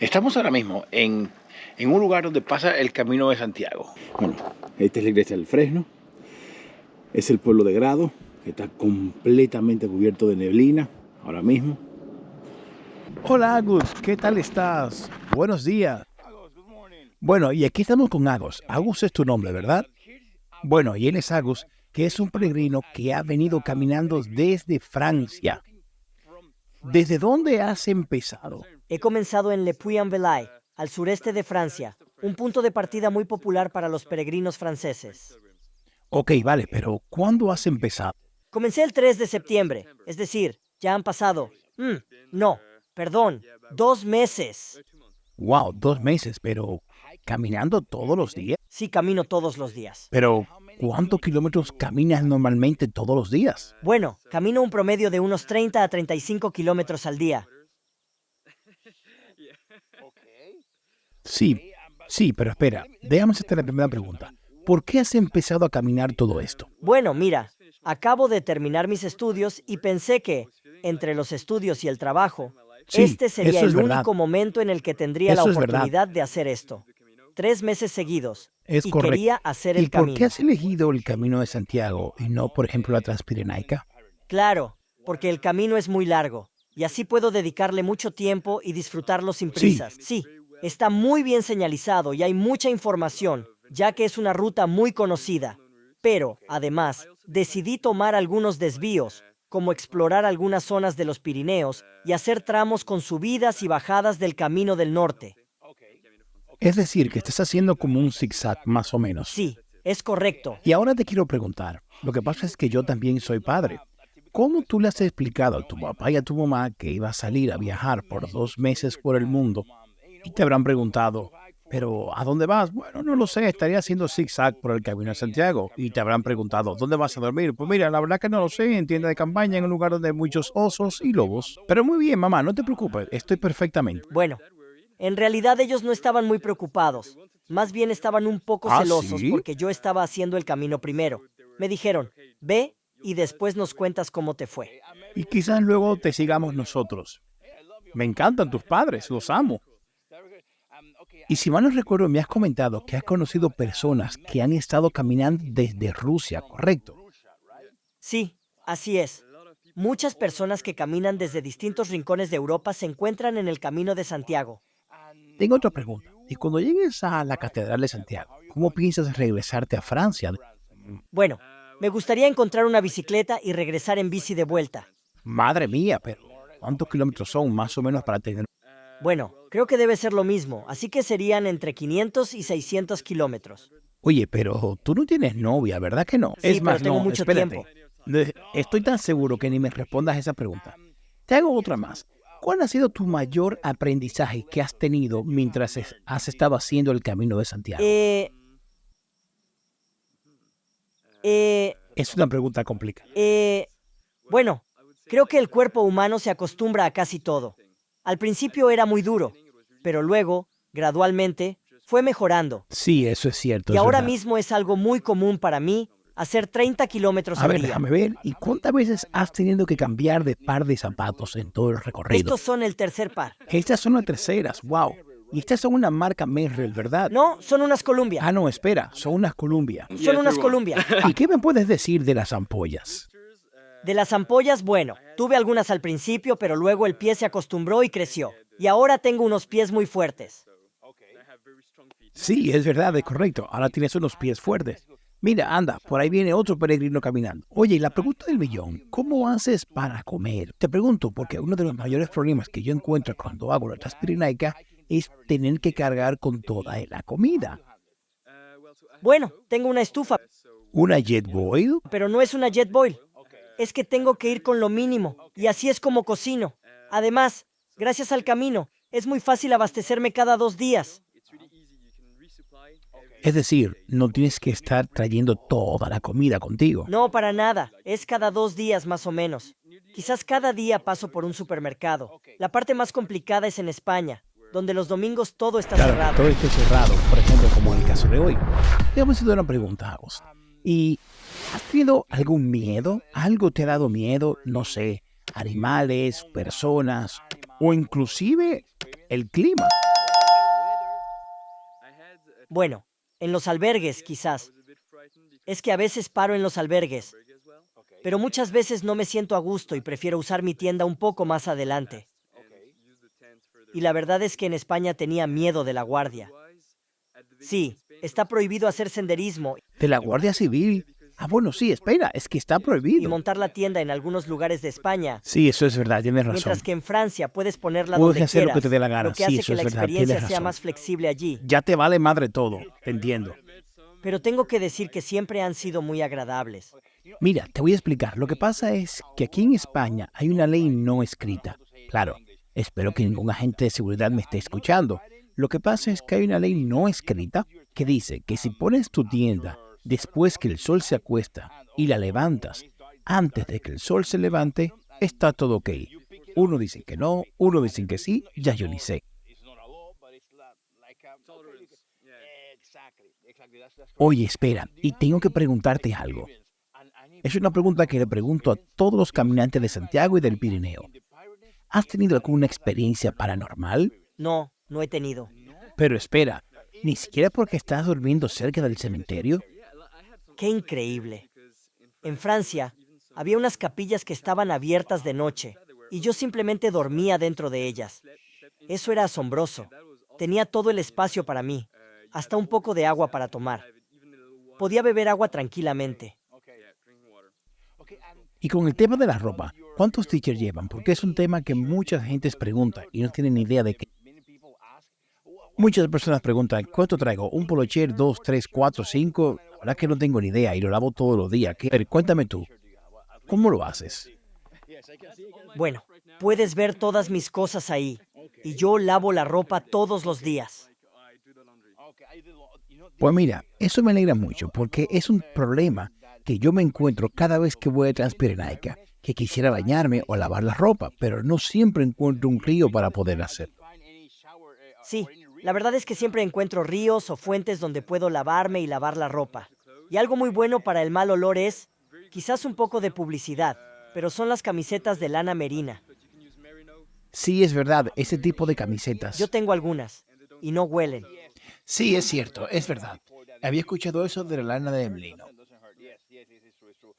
Estamos ahora mismo en un lugar donde pasa el Camino de Santiago. Bueno, esta es la iglesia del Fresno. Es el pueblo de Grado, que está completamente cubierto de neblina ahora mismo. Hola Agus, ¿qué tal estás? Buenos días. Bueno, y aquí estamos con Agus. Agus es tu nombre, ¿verdad? Bueno, y él es Agus, que es un peregrino que ha venido caminando desde Francia. ¿Desde dónde has empezado? He comenzado en Le Puy-en-Velay, al sureste de Francia, un punto de partida muy popular para los peregrinos franceses. Ok, vale, pero ¿cuándo has empezado? Comencé el 3 de septiembre, es decir, ya han pasado... no, perdón, 2 meses. Wow, 2 meses, pero ¿caminando todos los días? Sí, camino todos los días. Pero ¿cuántos kilómetros caminas normalmente todos los días? Bueno, camino un promedio de unos 30 a 35 kilómetros al día. Sí, pero espera, déjame hacerte la primera pregunta. ¿Por qué has empezado a caminar todo esto? Bueno, mira, acabo de terminar mis estudios y pensé que, entre los estudios y el trabajo, Sí, este sería eso es el verdad. único momento en el que tendría la Eso es verdad. oportunidad de hacer esto. 3 meses seguidos. Es Y correcto. quería hacer ¿Y el por qué camino. has elegido el Camino de Santiago y no, por ejemplo, la Transpirenaica? Claro, porque el camino es muy largo, y así puedo dedicarle mucho tiempo y disfrutarlo sin prisas. Sí, está muy bien señalizado y hay mucha información, ya que es una ruta muy conocida. Pero, además, decidí tomar algunos desvíos, como explorar algunas zonas de los Pirineos y hacer tramos con subidas y bajadas del Camino del Norte. Es decir, que estás haciendo como un zigzag, más o menos. Sí, es correcto. Y ahora te quiero preguntar, lo que pasa es que yo también soy padre. ¿Cómo tú le has explicado a tu papá y a tu mamá que iba a salir a viajar por 2 meses por el mundo? Y te habrán preguntado, ¿pero a dónde vas? Bueno, no lo sé, estaría haciendo zigzag por el Camino de Santiago. Y te habrán preguntado, ¿dónde vas a dormir? Pues mira, la verdad que no lo sé, en tienda de campaña, en un lugar donde hay muchos osos y lobos. Pero muy bien, mamá, no te preocupes, estoy perfectamente. Bueno, en realidad ellos no estaban muy preocupados. Más bien estaban un poco ¿Ah, celosos sí? porque yo estaba haciendo el camino primero. Me dijeron, ve y después nos cuentas cómo te fue. Y quizás luego te sigamos nosotros. Me encantan tus padres, los amo. Y si mal no recuerdo, me has comentado que has conocido personas que han estado caminando desde Rusia, ¿correcto? Sí, así es. Muchas personas que caminan desde distintos rincones de Europa se encuentran en el Camino de Santiago. Tengo otra pregunta. Y cuando llegues a la Catedral de Santiago, ¿cómo piensas regresarte a Francia? Bueno, me gustaría encontrar una bicicleta y regresar en bici de vuelta. Madre mía, pero ¿cuántos kilómetros son más o menos para tener? Bueno, creo que debe ser lo mismo, así que serían entre 500 y 600 kilómetros. Oye, pero tú no tienes novia, ¿verdad que no? Sí, Es pero más, tengo no, mucho espérate. tiempo. Estoy tan seguro que ni me respondas esa pregunta. Te hago otra más. ¿Cuál ha sido tu mayor aprendizaje que has tenido mientras has estado haciendo el Camino de Santiago? Eh, eh, Es una pregunta complicada. eh, bueno, creo que el cuerpo humano se acostumbra a casi todo. Al principio era muy duro, pero luego, gradualmente, fue mejorando. Sí, eso es cierto, Y es ahora verdad. mismo es algo muy común para mí hacer 30 kilómetros A al ver, día. déjame ver. ¿Y cuántas veces has tenido que cambiar de par de zapatos en todo el recorrido? Estos son el tercer par. Estas son las terceras, wow. Y estas son una marca Merrell, ¿verdad? No, son unas Columbia. Ah, no, espera, son unas Columbia. Son unas Columbia. ¿Y qué me puedes decir de las ampollas? De las ampollas, bueno, tuve algunas al principio, pero luego el pie se acostumbró y creció. Y ahora tengo unos pies muy fuertes. Sí, es verdad, es correcto. Ahora tienes unos pies fuertes. Mira, anda, por ahí viene otro peregrino caminando. Oye, y la pregunta del millón, ¿cómo haces para comer? Te pregunto porque uno de los mayores problemas que yo encuentro cuando hago la Transpirenaica es tener que cargar con toda la comida. Bueno, tengo una estufa, ¿Una Jetboil? pero no es una Jetboil. Es que tengo que ir con lo mínimo, y así es como cocino. Además, gracias al camino, es muy fácil abastecerme cada 2 días. Es decir, no tienes que estar trayendo toda la comida contigo. No, para nada. Es cada 2 días más o menos. Quizás cada día paso por un supermercado. La parte más complicada es en España, donde los domingos todo está Claro, que cerrado. todo esté cerrado, por ejemplo, como en el caso de hoy. Déjame hacerte una pregunta, Agos. ¿Y has tenido algún miedo? ¿Algo te ha dado miedo? No sé, animales, personas o inclusive el clima. Bueno, en los albergues quizás. Es que a veces paro en los albergues, pero muchas veces no me siento a gusto y prefiero usar mi tienda un poco más adelante. Y la verdad es que en España tenía miedo de la guardia. Sí, está prohibido hacer senderismo ¿De la Guardia Civil? Ah, bueno, sí, espera, es que está y prohibido. montar la tienda en algunos lugares de España, Sí, eso es verdad, tienes razón. mientras que en Francia puedes ponerla Puedes donde hacer lo que quieras, te dé la gana. lo que Sí, hace eso que la es verdad, experiencia tienes sea razón. más flexible allí. Ya te vale madre todo, te entiendo. Pero tengo que decir que siempre han sido muy agradables. Mira, te voy a explicar. Lo que pasa es que aquí en España hay una ley no escrita. Claro, espero que ningún agente de seguridad me esté escuchando. Lo que pasa es que hay una ley no escrita que dice que si pones tu tienda después que el sol se acuesta y la levantas antes de que el sol se levante, está todo ok. Uno dice que no, uno dice que sí, ya yo ni sé. Oye, espera, y tengo que preguntarte algo. Es una pregunta que le pregunto a todos los caminantes de Santiago y del Pirineo. ¿Has tenido alguna experiencia paranormal? No, no he tenido. Pero espera, ¿ni siquiera porque estás durmiendo cerca del cementerio? ¡Qué increíble! En Francia, había unas capillas que estaban abiertas de noche, y yo simplemente dormía dentro de ellas. Eso era asombroso. Tenía todo el espacio para mí, hasta un poco de agua para tomar. Podía beber agua tranquilamente. Y con el tema de la ropa, ¿cuántos t-shirts llevan? Porque es un tema que mucha gente pregunta y no tienen ni idea de qué. Muchas personas preguntan, ¿cuánto traigo? ¿Un polocher, 2, 3, 4, 5? La verdad que no tengo ni idea y lo lavo todos los días. Pero cuéntame tú, ¿cómo lo haces? Bueno, puedes ver todas mis cosas ahí, y yo lavo la ropa todos los días. Pues mira, eso me alegra mucho porque es un problema que yo me encuentro cada vez que voy a Transpirenaica, que quisiera bañarme o lavar la ropa, pero no siempre encuentro un río para poder hacerlo. Sí, la verdad es que siempre encuentro ríos o fuentes donde puedo lavarme y lavar la ropa. Y algo muy bueno para el mal olor es, quizás un poco de publicidad, pero son las camisetas de lana merina. Sí, es verdad, ese tipo de camisetas. Yo tengo algunas, y no huelen. Sí, es cierto, es verdad. Había escuchado eso de la lana de merino.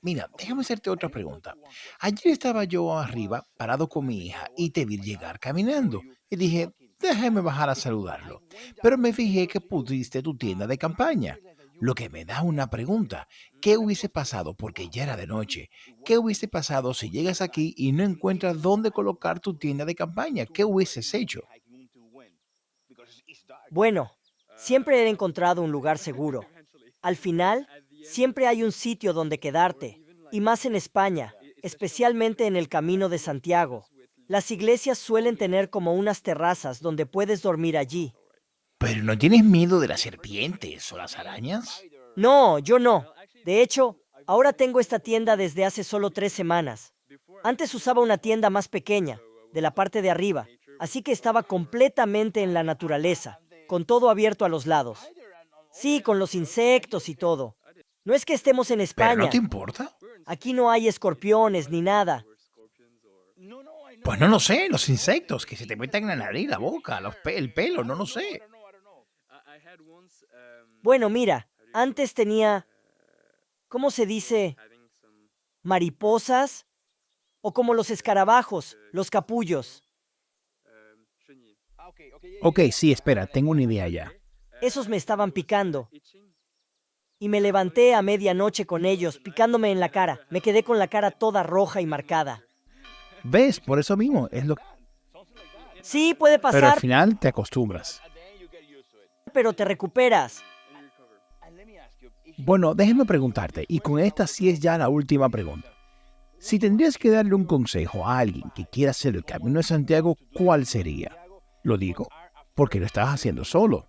Mira, déjame hacerte otra pregunta. Ayer estaba yo arriba, parado con mi hija, y te vi llegar caminando. Y dije, déjame bajar a saludarlo. Pero me fijé que pusiste tu tienda de campaña. Lo que me da una pregunta. ¿Qué hubiese pasado? Porque ya era de noche. ¿Qué hubiese pasado si llegas aquí y no encuentras dónde colocar tu tienda de campaña? ¿Qué hubieses hecho? Bueno, siempre he encontrado un lugar seguro. Al final, siempre hay un sitio donde quedarte, y más en España, especialmente en el Camino de Santiago. Las iglesias suelen tener como unas terrazas donde puedes dormir allí. ¿Pero no tienes miedo de las serpientes o las arañas? No, yo no. De hecho, ahora tengo esta tienda desde hace solo 3 semanas. Antes usaba una tienda más pequeña, de la parte de arriba, así que estaba completamente en la naturaleza, con todo abierto a los lados. Sí, con los insectos y todo. No es que estemos en ¿Pero no te España. importa? Aquí no hay escorpiones ni nada. Pues no lo sé, los insectos que se te metan en la nariz, la boca, el pelo, no lo sé. Bueno, mira, antes tenía, ¿cómo se dice? Mariposas o como los escarabajos, los capullos. Ok, sí, espera, tengo una idea ya. Esos me estaban picando. Y me levanté a medianoche con ellos, picándome en la cara. Me quedé con la cara toda roja y marcada. ¿Ves? Por eso mismo, es lo. Sí, puede Pero al pasar, final te acostumbras. pero te recuperas. Bueno, déjeme preguntarte, y con esta sí es ya la última pregunta. Si tendrías que darle un consejo a alguien que quiera hacer el Camino de Santiago, ¿cuál sería? Lo digo, porque lo estás haciendo solo.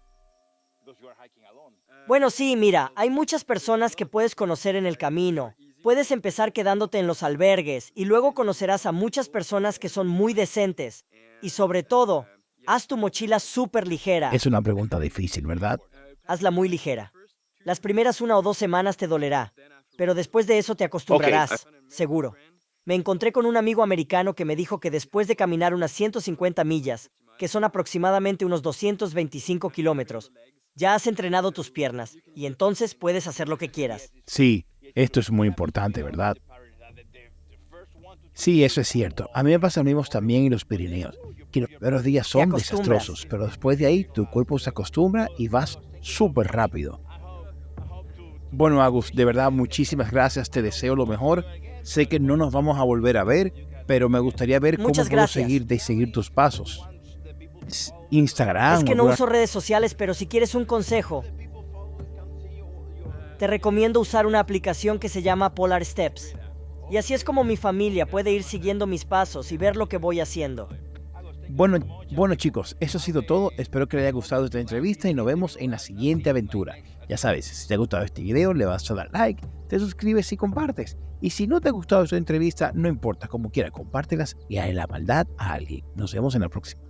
Bueno, sí, mira, hay muchas personas que puedes conocer en el camino. Puedes empezar quedándote en los albergues y luego conocerás a muchas personas que son muy decentes. Y sobre todo, haz tu mochila súper ligera. Es una pregunta difícil, ¿verdad? Hazla muy ligera. Las primeras 1 o 2 semanas te dolerá, pero después de eso te acostumbrarás, seguro. Me encontré con un amigo americano que me dijo que después de caminar unas 150 millas, que son aproximadamente unos 225 kilómetros, ya has entrenado tus piernas y entonces puedes hacer lo que quieras. Sí, esto es muy importante, ¿verdad? Sí, eso es cierto. A mí me pasa lo mismo también en los Pirineos. Que los primeros días Te son acostumbras. desastrosos, pero después de ahí tu cuerpo se acostumbra y vas súper rápido. Bueno, Agus, de verdad, muchísimas gracias. Te deseo lo mejor. Sé que no nos vamos a volver a ver, pero me gustaría ver cómo Muchas puedo gracias. seguir tus pasos. Es Instagram, que no uso redes sociales, pero si quieres un consejo, te recomiendo usar una aplicación que se llama Polar Steps. Y así es como mi familia puede ir siguiendo mis pasos y ver lo que voy haciendo. Bueno, chicos, eso ha sido todo. Espero que les haya gustado esta entrevista y nos vemos en la siguiente aventura. Ya sabes, si te ha gustado este video, le vas a dar like, te suscribes y compartes. Y si no te ha gustado esta entrevista, no importa, como quiera, compártelas y haz la maldad a alguien. Nos vemos en la próxima.